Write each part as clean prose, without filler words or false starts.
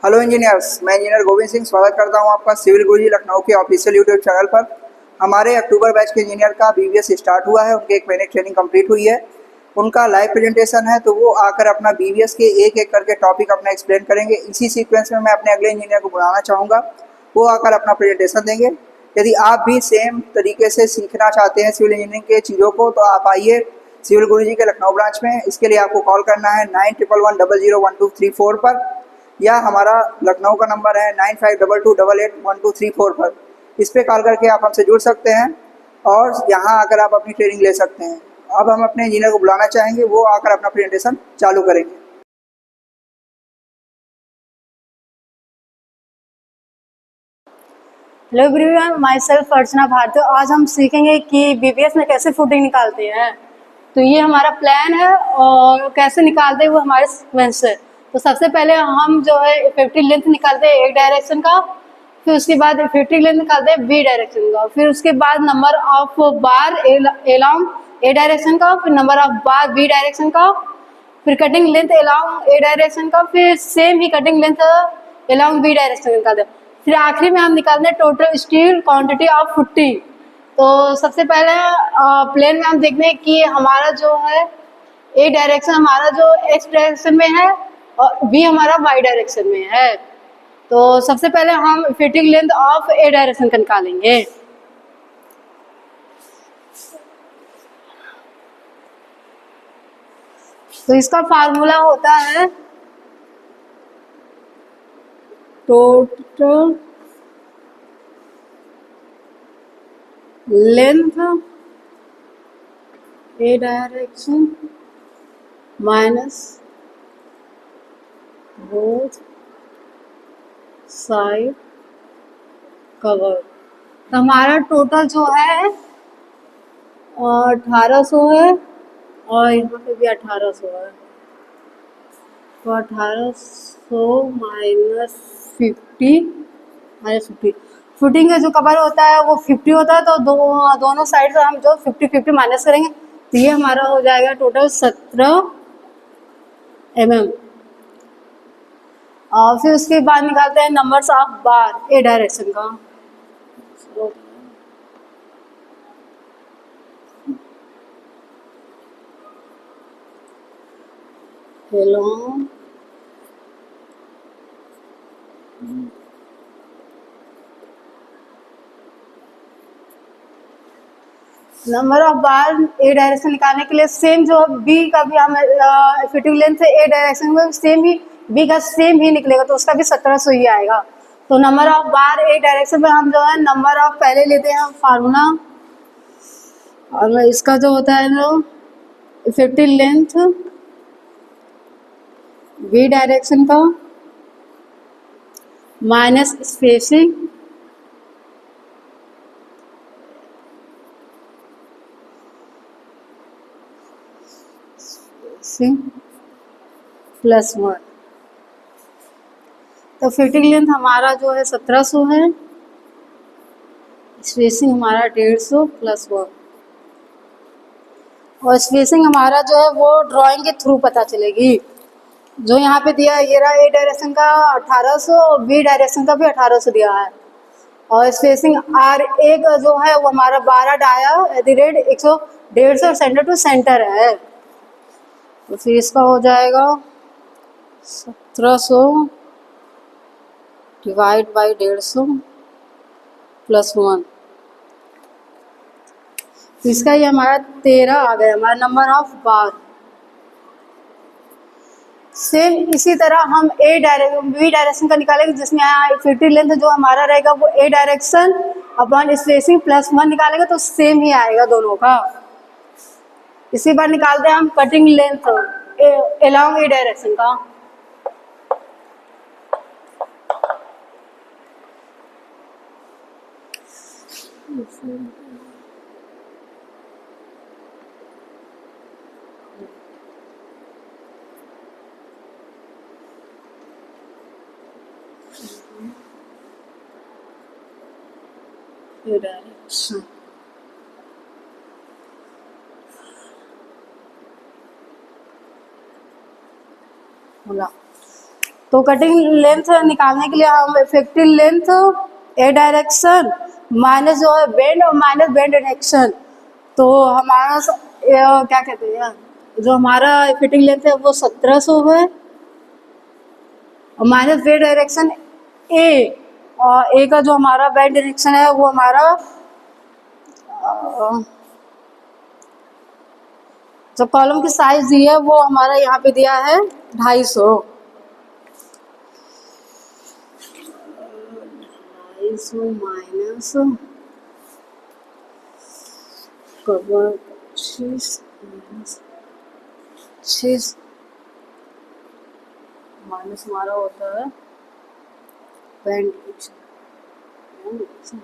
Hello engineers, मैं engineer Govind Singh स्वागत करता हूं आपका सिविल गुरुजी लखनऊ के ऑफिशियल यूट्यूब चैनल पर। हमारे अक्टूबर बैच के इंजीनियर का बीवीएस स्टार्ट हुआ है, उनके 1 महीने ट्रेनिंग कंप्लीट हुई है। उनका लाइव प्रेजेंटेशन है, तो वो आकर अपना बीवीएस के एक एक करके टॉपिक अपना एक्सप्लेन करेंगे। इसी सीक्वेंस में मैं अपने अगले इंजीनियर को बुलाना चाहूँगा, वो आकर अपना प्रेजेंटेशन देंगे। यदि आप भी सेम तरीके से सीखना चाहते हैं सिविल इंजीनियरिंग के चीज़ों को, तो आप आइए सिविल गुरुजी के लखनऊ ब्रांच में। इसके लिए आपको कॉल करना है 9111001234 पर, या हमारा लखनऊ का नंबर है 9522881234 पर। इस पे कॉल करके आप हमसे जुड़ सकते हैं और यहाँ आकर आप अपनी ट्रेनिंग ले सकते हैं। अब हम अपने इंजीनियर को बुलाना चाहेंगे, वो आकर अपना प्रेजेंटेशन चालू करेंगे। हेलो एवरीवन, माई सेल्फ अर्चना भारती। आज हम सीखेंगे कि बीबीएस में कैसे फुटिंग निकालते हैं। तो ये हमारा प्लान है और कैसे निकालते हैं वो हमारे सीक्वेंस है। तो सबसे पहले हम जो है इफेक्टिव लेंथ निकालते हैं एक डायरेक्शन का, फिर उसके बाद इफेक्टिव लेंथ निकालते हैं बी डायरेक्शन का, फिर उसके बाद number of bar along A direction का, फिर number of bar B direction का, फिर cutting length along A direction का, फिर सेम ही cutting length along B direction निकालते हैं। फिर आखिरी में हम निकालते हैं total steel quantity of footing. तो सबसे पहले प्लेन में हम देखते हैं कि हमारा जो है ए डायरेक्शन हमारा जो एक्स डायरेक्शन में है और बी हमारा वाई डायरेक्शन में है। तो सबसे पहले हम effective length of A direction का निकालेंगे। तो इसका फार्मूला होता है total length A direction minus both side cover. तो हमारा टोटल जो है 1800 है और यहाँ पे भी 1800 है। तो 1800 -50 फुटिंग का जो कवर होता है वो 50 होता है। तो दोनों साइड से हम जो 50-50 माइनस करेंगे तो ये हमारा हो जाएगा टोटल 17 mm। और फिर उसके बाद निकालते हैं numbers of bar A direction का। along number of bar A direction निकालने के लिए सेम जो बी का भी हम इफेक्टिव लेंथ ए डायरेक्शन में सेम ही बी का सेम ही निकलेगा, तो उसका भी 1700 ही आएगा। तो number of bar A direction में हम जो है नंबर ऑफ पहले लेते हैं फार्मूला, और इसका जो होता है ना इफेक्टिव लेंथ बी डायरेक्शन का माइनस स्पेसिंग +1। तो फिटिंग लेंथ हमारा जो है 1700 है, स्पेसिंग हमारा 150 +1। और स्पेसिंग हमारा जो है वो ड्राइंग के थ्रू पता चलेगी। जो यहाँ पे दिया है ये रहा ए डायरेक्शन का 1800 और बी डायरेक्शन का भी 1800 दिया है। और स्पेसिंग आर एक जो है वो हमारा 12 डाया @ 150 सेंटर टू सेंटर है। तो फिर इसका हो जाएगा 1700 डिवाइड बाई 150 +1। तो इसका ये हमारा 13 आ गया हमारा नंबर ऑफ बार। सेम इसी तरह हम बी डायरेक्शन का निकालेंगे, जिसमें इफेक्टिव लेंथ जो हमारा रहेगा वो ए डायरेक्शन अपॉन स्पेसिंग +1 निकालेंगे, तो सेम ही आएगा दोनों का। इसी बार निकालते हैं हम कटिंग लेंथ अलोंग ए डायरेक्शन का। डायरेक्शन बोला तो कटिंग लेंथ निकालने के लिए हम effective length A direction minus जो है बेंड और माइनस बेंड डायरेक्शन, तो हमारा क्या कहते हैं यार, जो हमारा फिटिंग लेंथ है वो 1700 है और माइनस बेंड डायरेक्शन ए, और ए का जो हमारा बेंड डायरेक्शन है वो हमारा जो कॉलम की साइज दी है वो हमारा यहाँ पे दिया है 250, 250 माइनस कवर 25 माइनस माइनस हमारा होता है band direction, band direction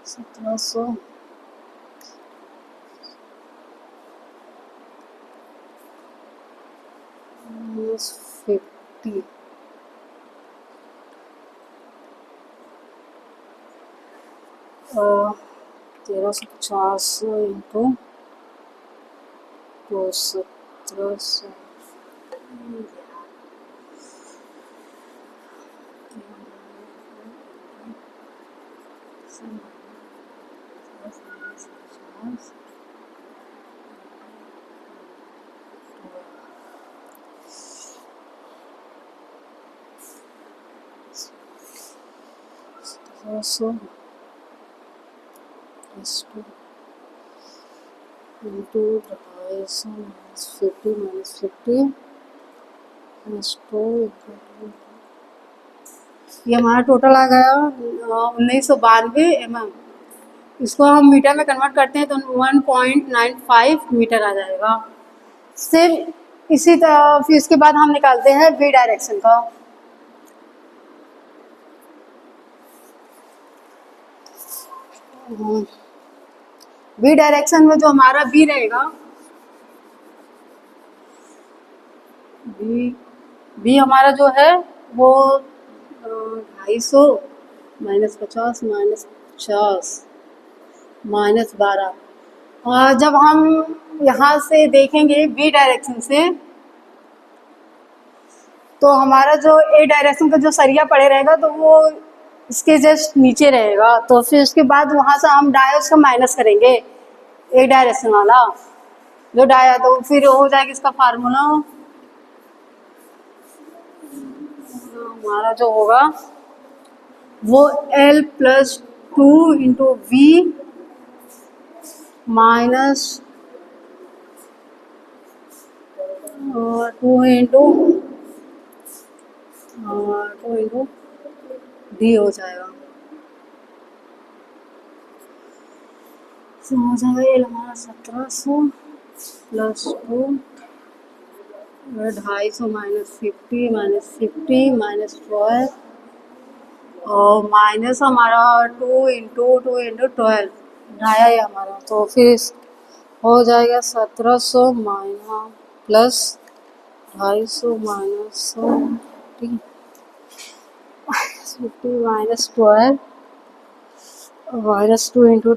1700 minus 50 1350 into 1700 into 250 minus 50 minus 50 minus 2 into 2, ये हमारा टोटल आ गया 1992 mm। इसको हम मीटर में कन्वर्ट करते हैं तो 1.95 मीटर आ जाएगा। सेम इसी तरह फिर इसके बाद हम निकालते हैं वी डायरेक्शन का। वी डायरेक्शन में जो हमारा बी रहेगा, बी हमारा जो है वो 250 माइनस 50 माइनस 50 माइनस 12, और जब हम यहाँ से देखेंगे बी डायरेक्शन से तो हमारा जो ए डायरेक्शन का जो सरिया पड़े रहेगा तो वो इसके जस्ट नीचे रहेगा, तो फिर उसके बाद वहाँ से हम डायस का माइनस करेंगे ए डायरेक्शन वाला जो डाया, तो फिर हो जाएगा इसका फार्मूला हमारा जो होगा वो L plus 2 into V minus 2 into D हो जाएगा। तो हो जाएगा L हमारा 1700 प्लस 2 250 माइनस 50 माइनस 12 और माइनस हमारा 2 इंटू 12 ढाया है हमारा, तो फिर हो जाएगा 1700 minus plus 250 minus 50 minus 12 minus 2 into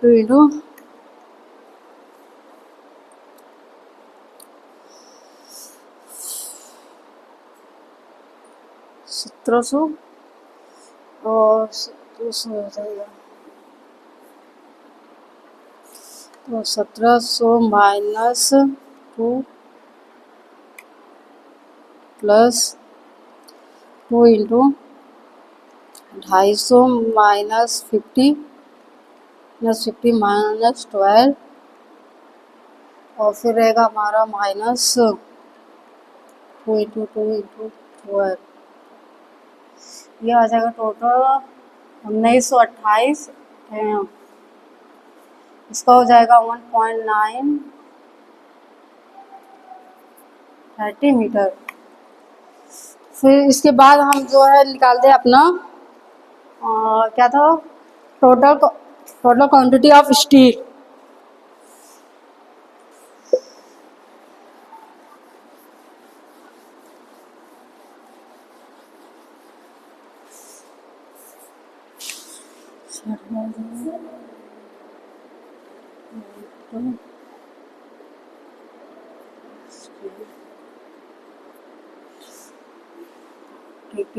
1700 और 1700 हो जाएगा, तो 1700 minus 2 plus 2 into 250 minus 50 minus 12 और फिर रहेगा हमारा माइनस 2 इंटू 12, ये आ जाएगा टोटल 1928 एम। इसका हो जाएगा 1.930 मीटर। फिर इसके बाद हम जो है निकालते हैं अपना क्या था total quantity of steel. PP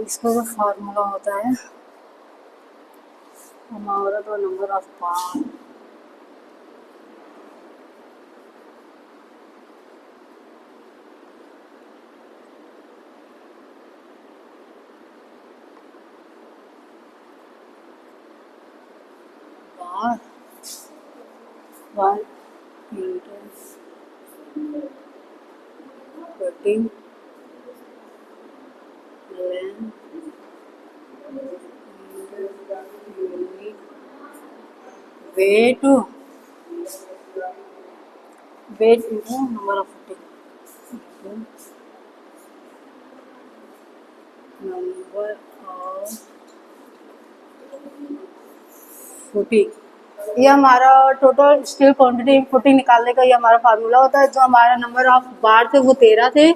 इसका जो फार्मूला होता है हमारा तो number of part bar cutting weight into number of footing number of footing ये हमारा टोटल स्टील क्वांटिटी फुटिंग निकालने का ये हमारा फार्मूला होता है। जो हमारा नंबर ऑफ बार थे वो 13 थे।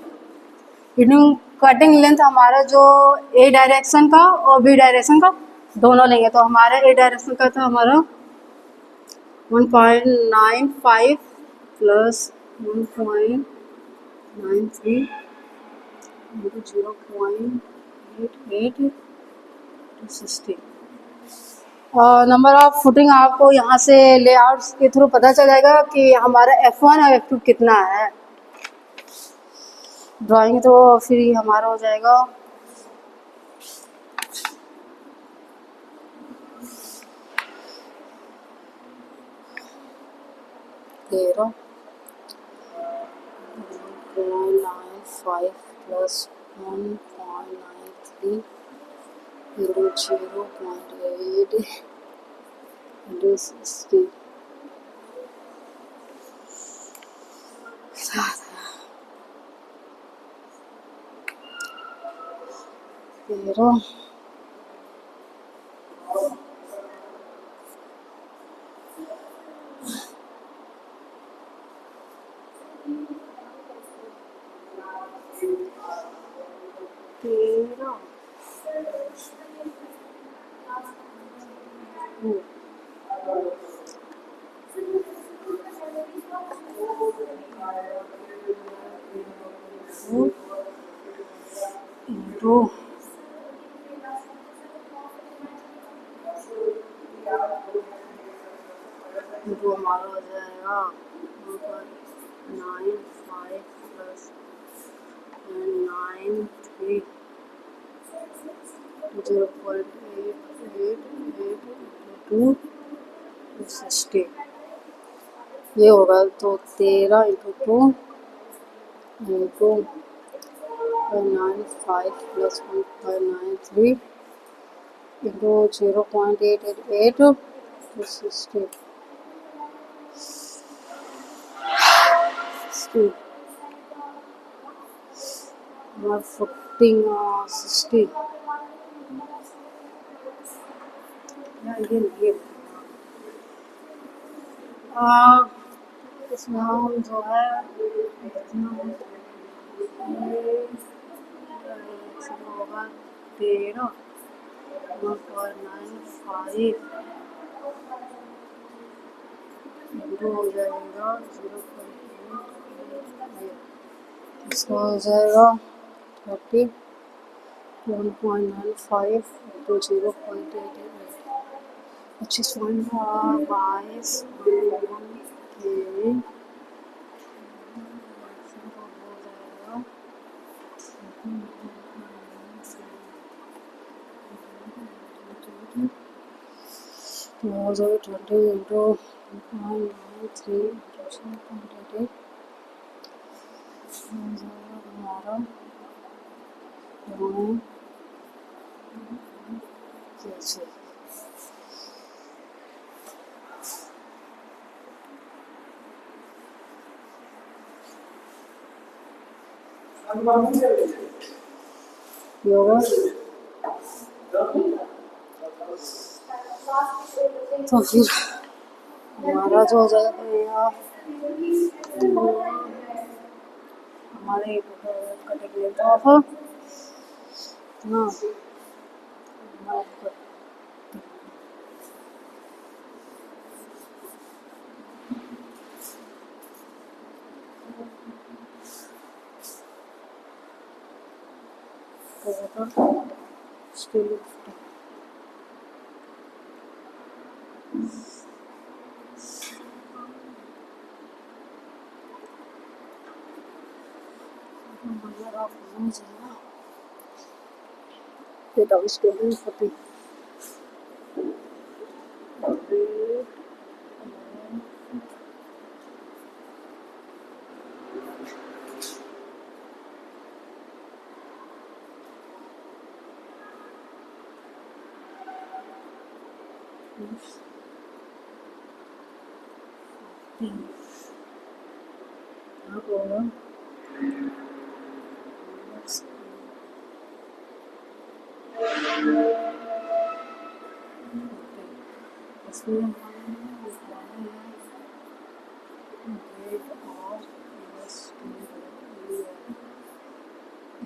इन्हीं कटिंग लेंथ हमारा जो ए डायरेक्शन का और बी डायरेक्शन का दोनों लेंगे तो हमारा ए डायरेक्शन का था हमारा 1.95 प्लस 1.93 इंटू 0.88 60। और नंबर ऑफ फुटिंग आपको यहाँ से लेआउट के थ्रू पता चल जाएगा कि हमारा F1 और F2 कितना है। ड्राइंग तो फिर हमारा हो जाएगा तेरह 1.95 प्लस 1.93 इंटू 0.8 इंटू 60 तेरह इंटू हमारा हो जाएगा 1.95 प्लस 93 0.88 ये होगा तो 13 into 2 into 95 plus 1.93 into 0.888 to 60 footing 60 ये इसमें हम जो है होगा 13 1.95 इंटू हो जाएगा 0.8 इसका हो जाएगा 30 1.95 इंटू 0.88 25 हो जाएगा 20 इंटू 1.93 0.88 हो जाएगा हमारा योगा तो फिर हमारा जो हो जाएगा हमारे कटेंगे तो हाँ स्टील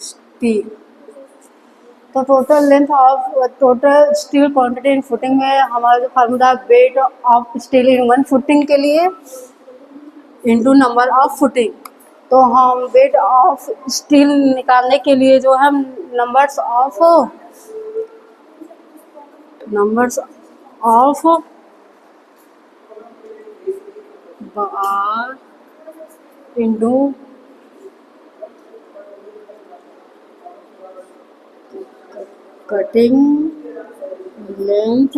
स्टील। तो total length of total steel quantity in footing में हमारा जो formula weight of steel in one footing के लिए इनटू नंबर ऑफ फुटिंग। तो हम वेट ऑफ स्टील निकालने के लिए जो है numbers of bar into cutting length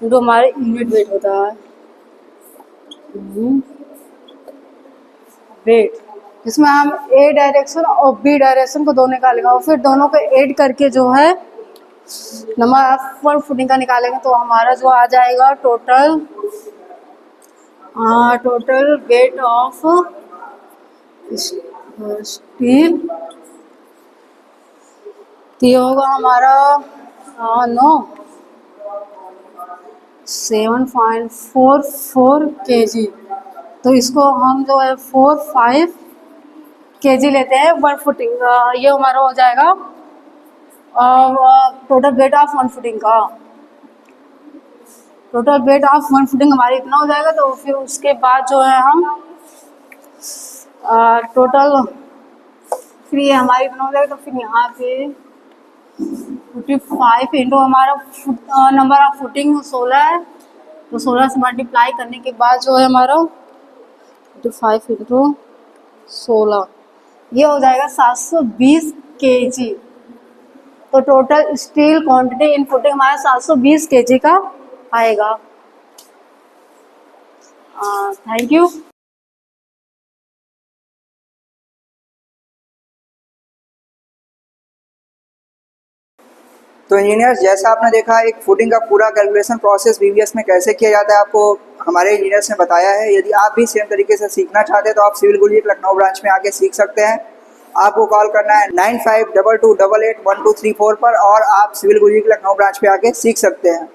जो हमारे यूनिट वेट होता है वेट, जिसमें हम ए डायरेक्शन और बी डायरेक्शन को दोनों निकालेंगे और फिर दोनों को ऐड करके जो है नंबर ऑफ वन फुटिंग का निकालेंगे। तो हमारा जो आ जाएगा टोटल वेट ऑफ स्टील तो ये होगा हमारा 7.44 kg। तो इसको हम जो है 4-5 kg लेते हैं वन फुटिंग। ये हमारा हो जाएगा total weight of one footing का। Total weight of one footing हमारी इतना हो जाएगा। तो फिर उसके बाद जो है हम टोटल फिर ये हमारी इतना हो जाएगा। तो फिर यहाँ पे 55 इंटू हमारा नंबर ऑफ फुटिंग 16 है। तो 16 से मल्टीप्लाई करने के बाद जो है हमारा 55 इंटू 16 ये हो जाएगा 720 kg। तो total steel quantity in footing हमारा 720 kg का आएगा। Thank you. तो इंजीनियर्स, जैसा आपने देखा एक फुटिंग का पूरा कैलकुलेशन प्रोसेस बीवीएस में कैसे किया जाता है आपको हमारे इंजीनियर्स ने बताया है। यदि आप भी सेम तरीके से सीखना चाहते हैं तो आप सिविल गुरुजी लखनऊ ब्रांच में आके सीख सकते हैं। आपको कॉल करना है 9522881234 पर और आप सिविल गुरुजी लखनऊ ब्रांच पे आके सीख सकते हैं।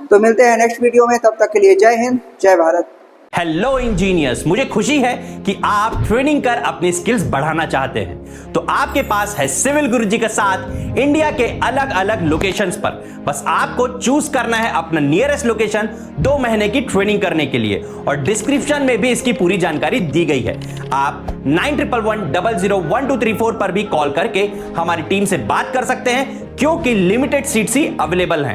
तो मिलते हैं नेक्स्ट वीडियो में, तब तक के लिए जय हिंद, जय भारत। हेलो इंजीनियर्स, मुझे खुशी है कि आप ट्रेनिंग कर अपनी स्किल्स बढ़ाना चाहते हैं। तो आपके पास है सिविल गुरुजी का साथ इंडिया के अलग अलग लोकेशंस पर। बस आपको चूज करना है अपना नियरेस्ट लोकेशन 2 महीने की ट्रेनिंग करने के लिए और डिस्क्रिप्शन में भी इसकी पूरी जानकारी दी गई है। आप 9111001234 पर भी कॉल करके हमारी टीम से बात कर सकते हैं क्योंकि लिमिटेड सीट्स ही अवेलेबल हैं।